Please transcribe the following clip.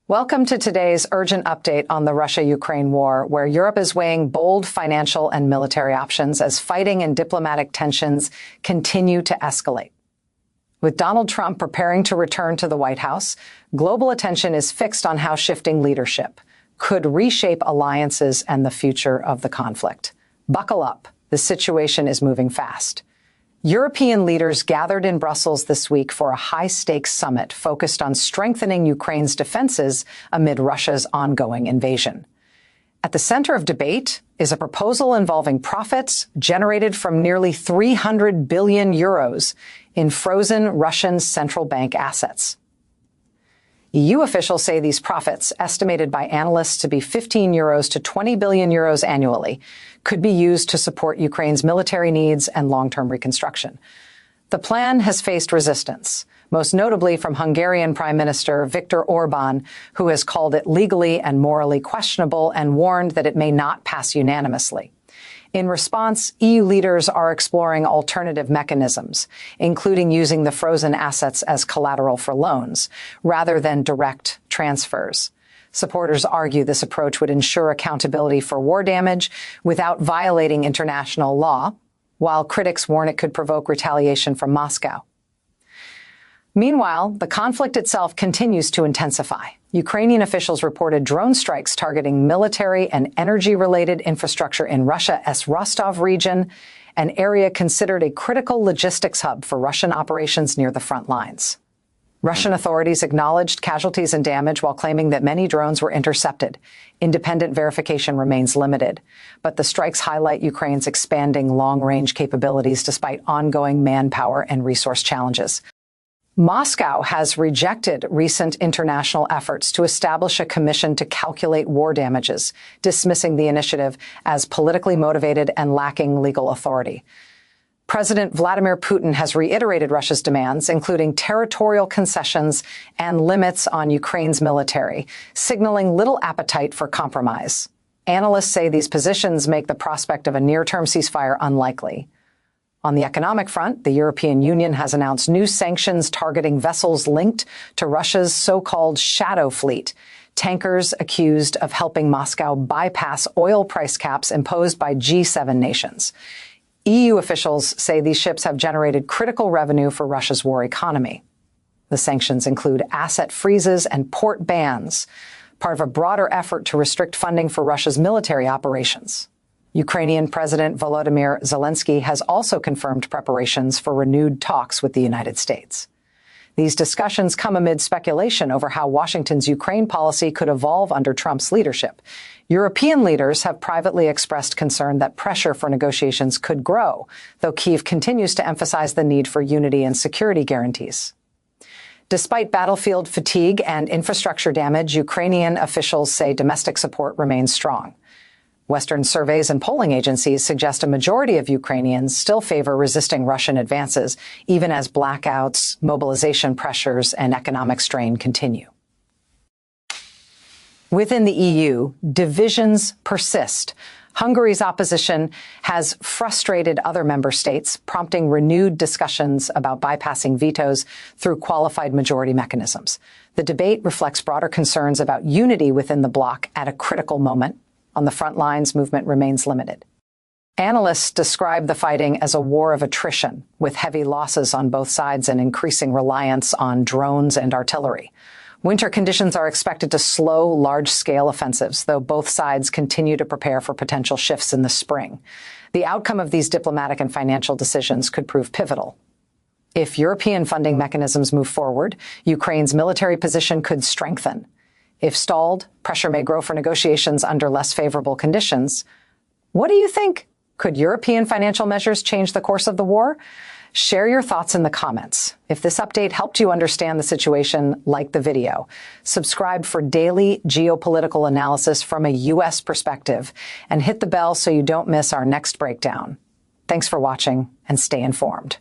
Welcome to today's urgent update on the Russia-Ukraine war, where Europe is weighing bold financial and military options as fighting and diplomatic tensions continue to escalate. With Donald Trump preparing to return to the White House, global attention is fixed on how shifting leadership could reshape alliances and the future of the conflict. Buckle up. The situation is moving fast. European leaders gathered in Brussels this week for a high-stakes summit focused on strengthening Ukraine's defenses amid Russia's ongoing invasion. At the center of debate is a proposal involving profits generated from nearly 300 billion euros in frozen Russian central bank assets. EU officials say these profits, estimated by analysts to be 15 euros to 20 billion euros annually, could be used to support Ukraine's military needs and long-term reconstruction. The plan has faced resistance, most notably from Hungarian Prime Minister Viktor Orban, who has called it legally and morally questionable and warned that it may not pass unanimously. In response, EU leaders are exploring alternative mechanisms, including using the frozen assets as collateral for loans, rather than direct transfers. Supporters argue this approach would ensure accountability for war damage without violating international law, while critics warn it could provoke retaliation from Moscow. Meanwhile, the conflict itself continues to intensify. Ukrainian officials reported drone strikes targeting military and energy-related infrastructure in Russia's Rostov region, an area considered a critical logistics hub for Russian operations near the front lines. Russian authorities acknowledged casualties and damage while claiming that many drones were intercepted. Independent verification remains limited, but the strikes highlight Ukraine's expanding long-range capabilities despite ongoing manpower and resource challenges. Moscow has rejected recent international efforts to establish a commission to calculate war damages, dismissing the initiative as politically motivated and lacking legal authority. President Vladimir Putin has reiterated Russia's demands, including territorial concessions and limits on Ukraine's military, signaling little appetite for compromise. Analysts say these positions make the prospect of a near-term ceasefire unlikely. On the economic front, the European Union has announced new sanctions targeting vessels linked to Russia's so-called shadow fleet, tankers accused of helping Moscow bypass oil price caps imposed by G7 nations. EU officials say these ships have generated critical revenue for Russia's war economy. The sanctions include asset freezes and port bans, part of a broader effort to restrict funding for Russia's military operations. Ukrainian President Volodymyr Zelensky has also confirmed preparations for renewed talks with the United States. These discussions come amid speculation over how Washington's Ukraine policy could evolve under Trump's leadership. European leaders have privately expressed concern that pressure for negotiations could grow, though Kyiv continues to emphasize the need for unity and security guarantees. Despite battlefield fatigue and infrastructure damage, Ukrainian officials say domestic support remains strong. Western surveys and polling agencies suggest a majority of Ukrainians still favor resisting Russian advances, even as blackouts, mobilization pressures, and economic strain continue. Within the EU, divisions persist. Hungary's opposition has frustrated other member states, prompting renewed discussions about bypassing vetoes through qualified majority mechanisms. The debate reflects broader concerns about unity within the bloc at a critical moment. On the front lines, movement remains limited. Analysts describe the fighting as a war of attrition, with heavy losses on both sides and increasing reliance on drones and artillery. Winter conditions are expected to slow large-scale offensives, though both sides continue to prepare for potential shifts in the spring. The outcome of these diplomatic and financial decisions could prove pivotal. If European funding mechanisms move forward, Ukraine's military position could strengthen. If stalled, pressure may grow for negotiations under less favorable conditions. What do you think? Could European financial measures change the course of the war? Share your thoughts in the comments. If this update helped you understand the situation, like the video. Subscribe for daily geopolitical analysis from a U.S. perspective, and hit the bell so you don't miss our next breakdown. Thanks for watching, and stay informed.